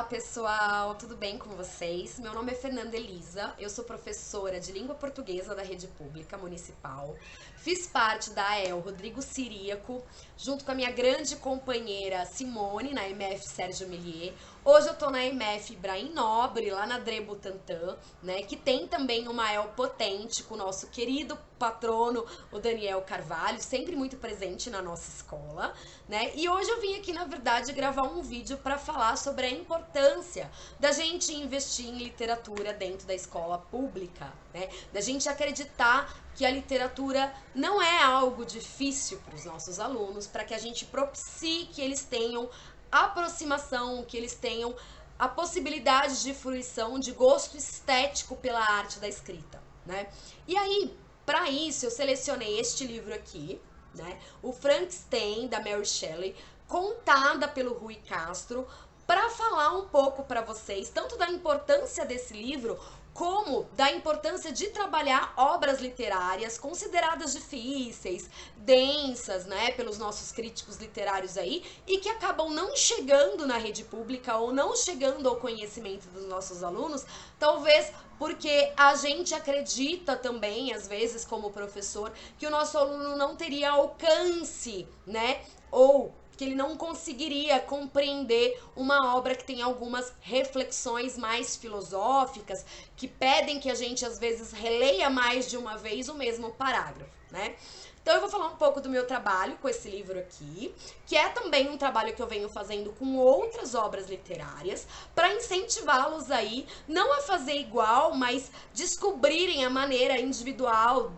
pessoal, tudo bem com vocês? Meu nome é Fernanda Elisa, eu sou professora de língua portuguesa da Rede Pública Municipal. Fiz parte da AEL Rodrigo Ciríaco, junto com a minha grande companheira Simone, na MF Sérgio Millier. Hoje eu tô na MF Ibrahim Nobre, lá na Dre Butantã, né, que tem também uma AEL potente com o nosso querido patrono, o Daniel Carvalho, sempre muito presente na nossa escola, né? E hoje eu vim aqui, na verdade, gravar um vídeo para falar sobre a importância da gente investir em literatura dentro da escola pública, né? Da gente acreditar que a literatura não é algo difícil para os nossos alunos, para que a gente propicie que eles tenham aproximação, que eles tenham a possibilidade de fruição, de gosto estético pela arte da escrita, né? E aí, para isso, eu selecionei este livro aqui, né? O Frankenstein, da Mary Shelley, contada pelo Rui Castro, para falar um pouco para vocês, tanto da importância desse livro, como da importância de trabalhar obras literárias consideradas difíceis, densas, né, pelos nossos críticos literários aí, e que acabam não chegando na rede pública ou não chegando ao conhecimento dos nossos alunos, talvez porque a gente acredita também, às vezes, como professor, que o nosso aluno não teria alcance, né, ou que ele não conseguiria compreender uma obra que tem algumas reflexões mais filosóficas, que pedem que a gente, às vezes, releia mais de uma vez o mesmo parágrafo, né? Então eu vou falar um pouco do meu trabalho com esse livro aqui, que é também um trabalho que eu venho fazendo com outras obras literárias, para incentivá-los aí, não a fazer igual, mas descobrirem a maneira individual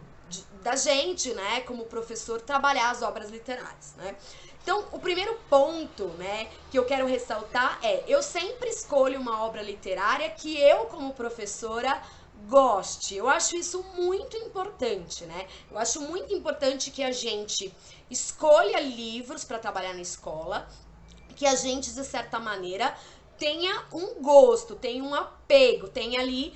da gente, né, como professor, trabalhar as obras literárias, né? Então, o primeiro ponto, né, que eu quero ressaltar é, eu sempre escolho uma obra literária que eu, como professora, goste. Eu acho isso muito importante, né? Eu acho muito importante que a gente escolha livros para trabalhar na escola, que a gente, de certa maneira, tenha um gosto, tenha um apego, tenha ali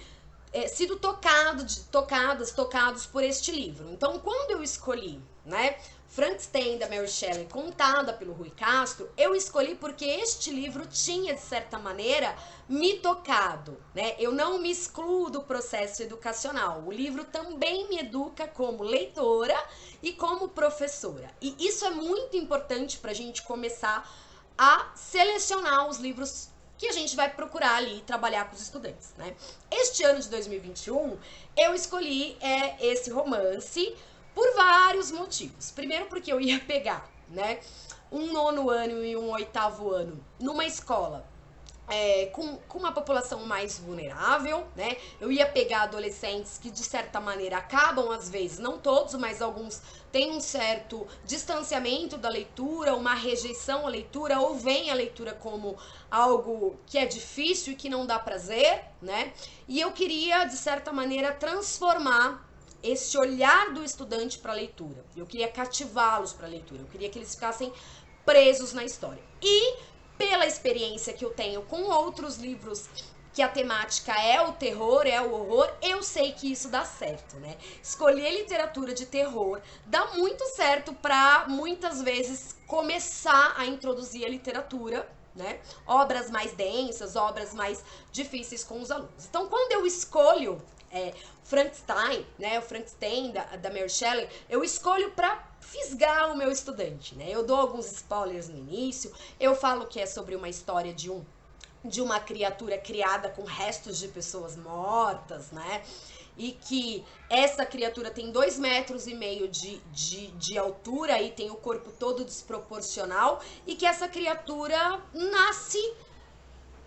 sido tocados por este livro. Então, quando eu escolhi, né, Frankenstein, da Mary Shelley, contada pelo Rui Castro, eu escolhi porque este livro tinha, de certa maneira, me tocado, né? Eu não me excluo do processo educacional. O livro também me educa como leitora e como professora. E isso é muito importante para a gente começar a selecionar os livros que a gente vai procurar ali trabalhar com os estudantes, né? Este ano de 2021, eu escolhi esse romance por vários motivos. Primeiro porque eu ia pegar, né, um nono ano e um oitavo ano numa escola com uma população mais vulnerável, né? Eu ia pegar adolescentes que, de certa maneira, acabam, às vezes, não todos, mas alguns têm um certo distanciamento da leitura, uma rejeição à leitura, ou veem a leitura como algo que é difícil e que não dá prazer, né? E eu queria, de certa maneira, transformar esse olhar do estudante para a leitura. Eu queria cativá-los para a leitura, eu queria que eles ficassem presos na história. E pela experiência que eu tenho com outros livros que a temática é o terror, é o horror, eu sei que isso dá certo, né? Escolher literatura de terror dá muito certo para muitas vezes começar a introduzir a literatura, né? Obras mais densas, obras mais difíceis com os alunos. Então, quando eu escolho Frankenstein, né, o Frankenstein da Mary Shelley, eu escolho para fisgar o meu estudante, né? Eu dou alguns spoilers no início, eu falo que é sobre uma história de uma criatura criada com restos de pessoas mortas, né? E que essa criatura tem 2,5 metros de altura e tem o corpo todo desproporcional, e que essa criatura nasce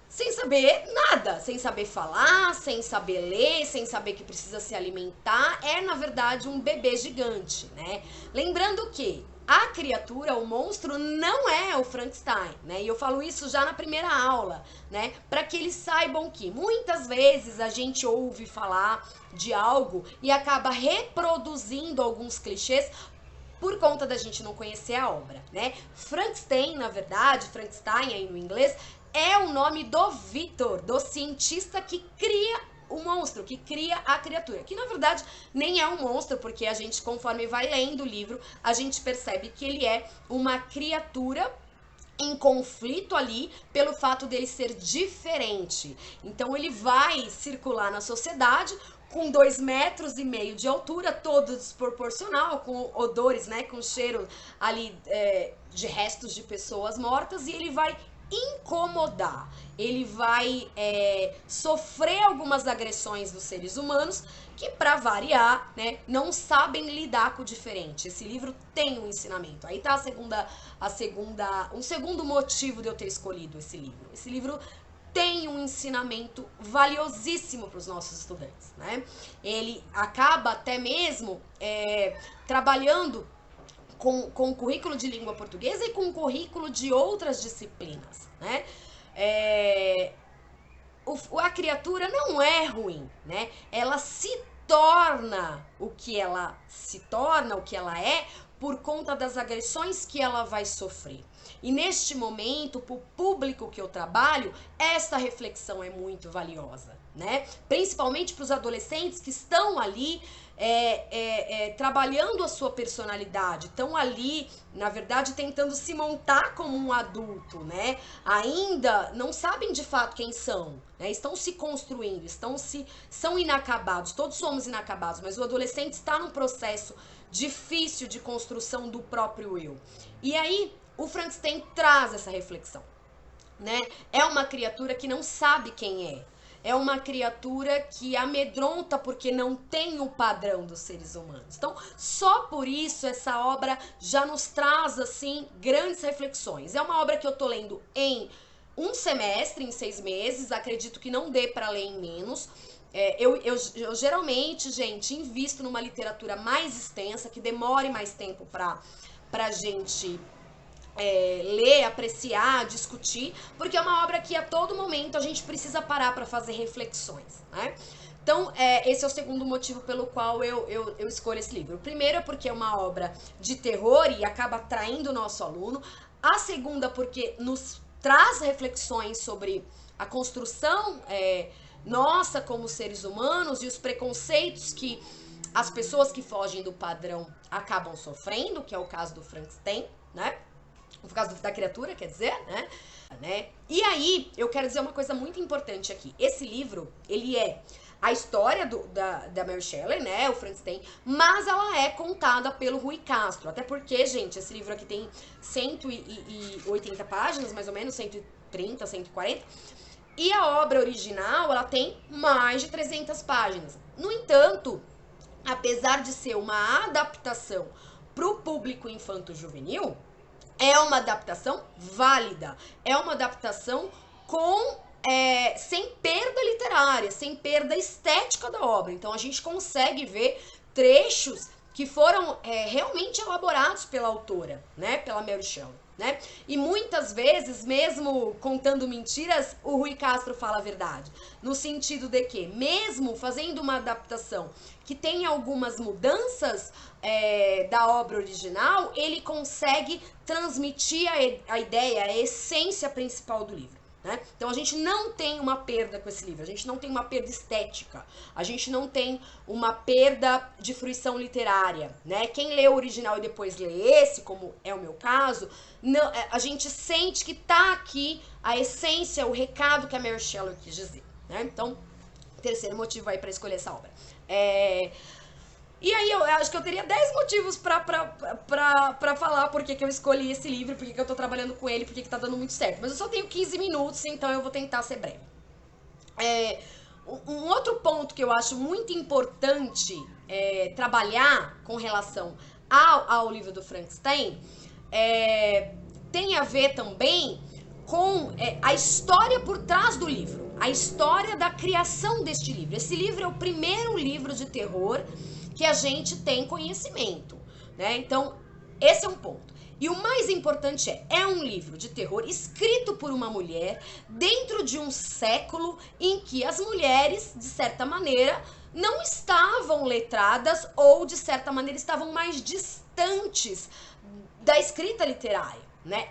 sem saber nada, sem saber falar, sem saber ler, sem saber que precisa se alimentar. É, na verdade, um bebê gigante, né? Lembrando que a criatura, o monstro, não é o Frankenstein, né? E eu falo isso já na primeira aula, né? Para que eles saibam que muitas vezes a gente ouve falar de algo e acaba reproduzindo alguns clichês por conta da gente não conhecer a obra, né? Frankenstein, na verdade, Frankenstein aí no inglês, é o nome do Victor, do cientista que cria o monstro, que cria a criatura, que na verdade nem é um monstro, porque a gente, conforme vai lendo o livro, a gente percebe que ele é uma criatura em conflito ali pelo fato dele ser diferente. Então ele vai circular na sociedade com 2,5 metros de altura, todo desproporcional, com odores, né, com cheiro ali de restos de pessoas mortas, e ele vai incomodar, ele vai sofrer algumas agressões dos seres humanos que, para variar, né, não sabem lidar com o diferente. Esse livro tem um ensinamento. Aí tá um segundo motivo de eu ter escolhido esse livro. Esse livro tem um ensinamento valiosíssimo para os nossos estudantes, né? Ele acaba até mesmo trabalhando com o currículo de língua portuguesa e com o currículo de outras disciplinas, né? A criatura não é ruim, né? Ela se torna o que ela se torna, o que ela é, por conta das agressões que ela vai sofrer. E neste momento, para o público que eu trabalho, essa reflexão é muito valiosa, né? Principalmente para os adolescentes que estão ali trabalhando a sua personalidade, estão ali, na verdade, tentando se montar como um adulto, né? Ainda não sabem de fato quem são, né? Estão se construindo, são inacabados, todos somos inacabados, mas o adolescente está num processo difícil de construção do próprio eu. E aí, o Frankenstein traz essa reflexão, né? É uma criatura que não sabe quem é. É uma criatura que amedronta porque não tem o padrão dos seres humanos. Então, só por isso essa obra já nos traz, assim, grandes reflexões. É uma obra que eu tô lendo em um semestre, em 6 meses. Acredito que não dê para ler em menos. Eu geralmente, gente, invisto numa literatura mais extensa, que demore mais tempo pra gente ler, apreciar, discutir, porque é uma obra que a todo momento a gente precisa parar para fazer reflexões, né? Então, esse é o segundo motivo pelo qual eu escolho esse livro. O primeiro é porque é uma obra de terror e acaba atraindo o nosso aluno. A segunda, porque nos traz reflexões sobre a construção nossa como seres humanos e os preconceitos que as pessoas que fogem do padrão acabam sofrendo, que é o caso do Frankenstein, né? No caso da criatura, quer dizer, né? E aí, eu quero dizer uma coisa muito importante aqui. Esse livro, ele é a história da Mary Shelley, né? O Frankenstein, mas ela é contada pelo Rui Castro. Até porque, gente, esse livro aqui tem 180 páginas, mais ou menos, 130, 140. E a obra original, ela tem mais de 300 páginas. No entanto, apesar de ser uma adaptação para o público infanto-juvenil, é uma adaptação válida, é uma adaptação sem perda literária, sem perda estética da obra. Então a gente consegue ver trechos que foram realmente elaborados pela autora, né, pela Mary Shelley, né? E muitas vezes, mesmo contando mentiras, o Rui Castro fala a verdade, no sentido de que, mesmo fazendo uma adaptação que tem algumas mudanças da obra original, ele consegue transmitir a ideia, a essência principal do livro, né? Então a gente não tem uma perda com esse livro, a gente não tem uma perda estética, a gente não tem uma perda de fruição literária, né? Quem lê o original e depois lê esse, como é o meu caso, não, a gente sente que tá aqui a essência, o recado que a Mary Shelley quis dizer, né? Então, terceiro motivo aí para escolher essa obra. E aí eu acho que eu teria 10 motivos pra falar por que eu escolhi esse livro, por que eu tô trabalhando com ele, por que tá dando muito certo. Mas eu só tenho 15 minutos, então eu vou tentar ser breve. Um outro ponto que eu acho muito importante trabalhar com relação ao livro do Frankenstein tem a ver também com a história por trás do livro, a história da criação deste livro. Esse livro é o primeiro livro de terror que a gente tem conhecimento, né? Então, esse é um ponto. E o mais importante é um livro de terror escrito por uma mulher dentro de um século em que as mulheres, de certa maneira, não estavam letradas ou, de certa maneira, estavam mais distantes da escrita literária, né?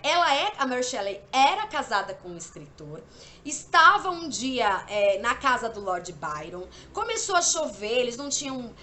A Mary Shelley era casada com um escritor estava um dia na casa do Lord Byron, começou a chover, eles não tinham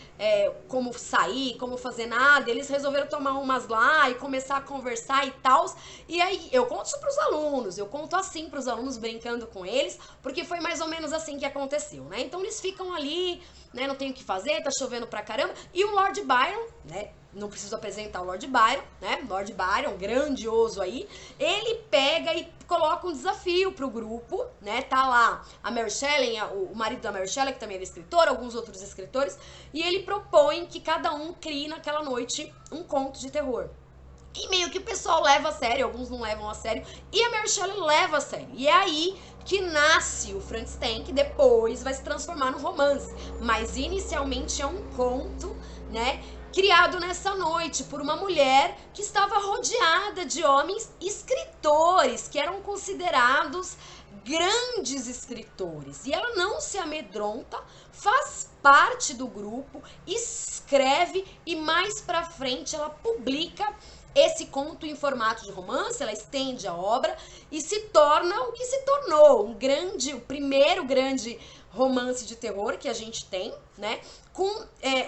como sair, como fazer nada, eles resolveram tomar umas lá e começar a conversar e tal. E aí eu conto isso pros alunos, eu conto assim pros alunos, brincando com eles, porque foi mais ou menos assim que aconteceu, né? Então eles ficam ali, né, não tem o que fazer, tá chovendo pra caramba, e o Lord Byron, né, não preciso apresentar o Lord Byron, né, Lord Byron, grandioso aí, ele pega e coloca um desafio pro grupo, né, tá lá a Mary Shelley, o marido da Mary Shelley, que também era escritor, alguns outros escritores, e ele propõe que cada um crie naquela noite um conto de terror. E meio que o pessoal leva a sério, alguns não levam a sério, e a Mary Shelley leva a sério. E é aí que nasce o Frankenstein, que depois vai se transformar num romance. Mas inicialmente é um conto, né, criado nessa noite por uma mulher que estava rodeada de homens escritores, que eram considerados grandes escritores. E ela não se amedronta, faz parte do grupo, escreve e mais pra frente ela publica esse conto em formato de romance, ela estende a obra e se torna o que se tornou, o primeiro grande romance de terror que a gente tem, né? Com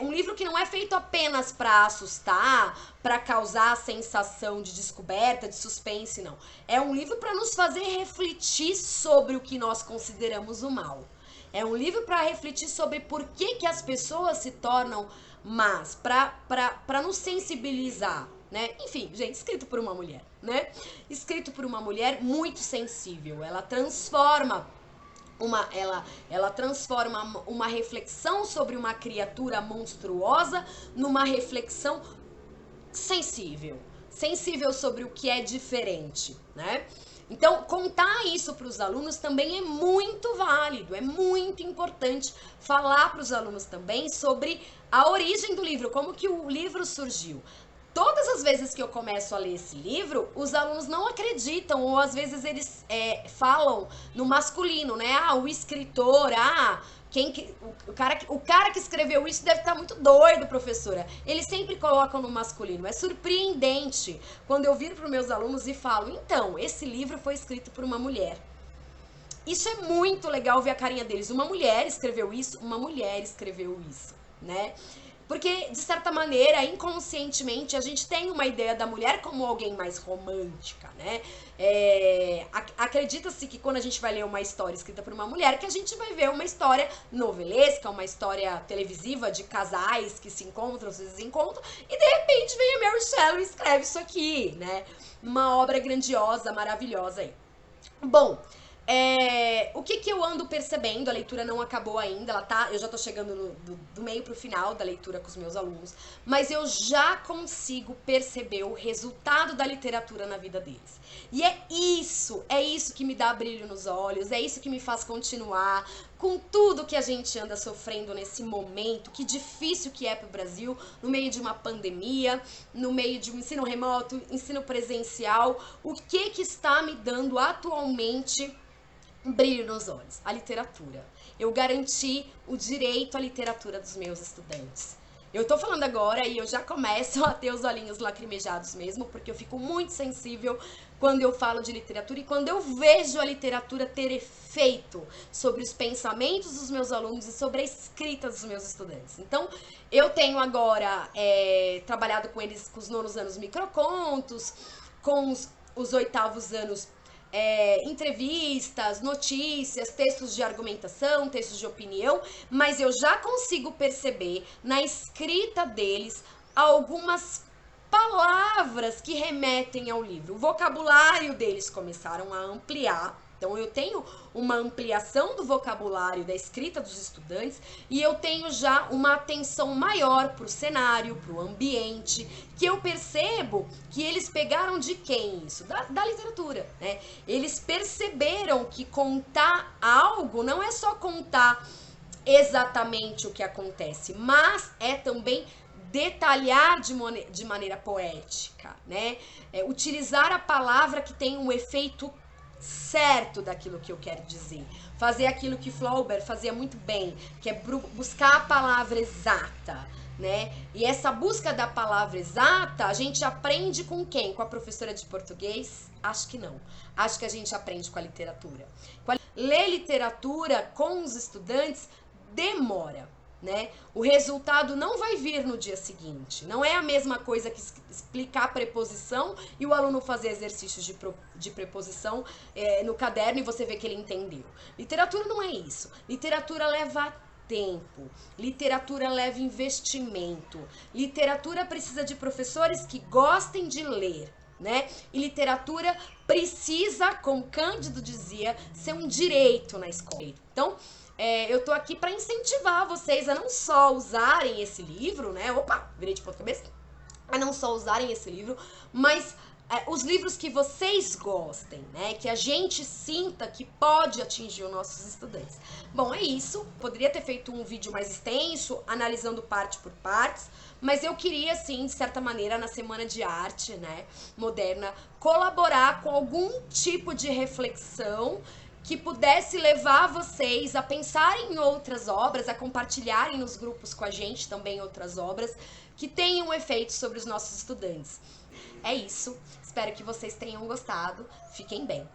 um livro que não é feito apenas para assustar, para causar a sensação de descoberta, de suspense, não. É um livro para nos fazer refletir sobre o que nós consideramos o mal. É um livro para refletir sobre por que as pessoas se tornam más, para nos sensibilizar, né? Enfim, gente, escrito por uma mulher, né? Escrito por uma mulher muito sensível. Ela transforma uma reflexão sobre uma criatura monstruosa numa reflexão sensível sobre o que é diferente, né? Então, contar isso para os alunos também é muito válido, é muito importante falar para os alunos também sobre a origem do livro, como que o livro surgiu. Todas as vezes que eu começo a ler esse livro, os alunos não acreditam, ou às vezes eles falam no masculino, né? Ah, o escritor, o cara que escreveu isso deve estar muito doido, professora. Eles sempre colocam no masculino. É surpreendente quando eu viro para os meus alunos e falo, então, esse livro foi escrito por uma mulher. Isso é muito legal ver a carinha deles. Uma mulher escreveu isso, né? Porque, de certa maneira, inconscientemente, a gente tem uma ideia da mulher como alguém mais romântica, né? Acredita-se que quando a gente vai ler uma história escrita por uma mulher, que a gente vai ver uma história novelesca, uma história televisiva de casais que se encontram, se desencontram, e de repente vem a Mary Shelley e escreve isso aqui, né? Uma obra grandiosa, maravilhosa aí. Bom, o que eu ando percebendo, a leitura não acabou ainda, eu já tô chegando do meio pro final da leitura com os meus alunos, mas eu já consigo perceber o resultado da literatura na vida deles. E é isso que me dá brilho nos olhos, é isso que me faz continuar com tudo que a gente anda sofrendo nesse momento, que difícil que é pro Brasil, no meio de uma pandemia, no meio de um ensino remoto, ensino presencial, o que está me dando atualmente um brilho nos olhos? A literatura. Eu garanti o direito à literatura dos meus estudantes. Eu tô falando agora e eu já começo a ter os olhinhos lacrimejados mesmo, porque eu fico muito sensível quando eu falo de literatura e quando eu vejo a literatura ter efeito sobre os pensamentos dos meus alunos e sobre a escrita dos meus estudantes. Então, eu tenho agora trabalhado com eles com os nonos anos microcontos, com os oitavos anos entrevistas, notícias, textos de argumentação, textos de opinião, mas eu já consigo perceber na escrita deles algumas palavras que remetem ao livro. O vocabulário deles começaram a ampliar. Então, eu tenho uma ampliação do vocabulário da escrita dos estudantes e eu tenho já uma atenção maior para o cenário, para o ambiente, que eu percebo que eles pegaram de quem isso? Da literatura, né? Eles perceberam que contar algo não é só contar exatamente o que acontece, mas é também detalhar de maneira poética, né? Utilizar a palavra que tem um efeito certo daquilo que eu quero dizer. Fazer aquilo que Flaubert fazia muito bem, que é buscar a palavra exata, né? E essa busca da palavra exata, a gente aprende com quem? Com a professora de português? Acho que não. Acho que a gente aprende com a literatura. ler literatura com os estudantes demora, né? O resultado não vai vir no dia seguinte. Não é a mesma coisa que explicar preposição e o aluno fazer exercícios de preposição no caderno e você vê que ele entendeu. Literatura não é isso. Literatura leva tempo. Literatura leva investimento. Literatura precisa de professores que gostem de ler, né? E literatura precisa, como Cândido dizia, ser um direito na escola. Então, eu tô aqui para incentivar vocês a não só usarem esse livro, né? Opa, virei de ponta cabeça. A não só usarem esse livro, mas os livros que vocês gostem, né? Que a gente sinta que pode atingir os nossos estudantes. Bom, é isso. Poderia ter feito um vídeo mais extenso, analisando parte por partes, mas eu queria, sim, de certa maneira, na Semana de Arte, né, Moderna, colaborar com algum tipo de reflexão que pudesse levar vocês a pensarem em outras obras, a compartilharem nos grupos com a gente também outras obras que tenham efeito sobre os nossos estudantes. É isso, espero que vocês tenham gostado, fiquem bem.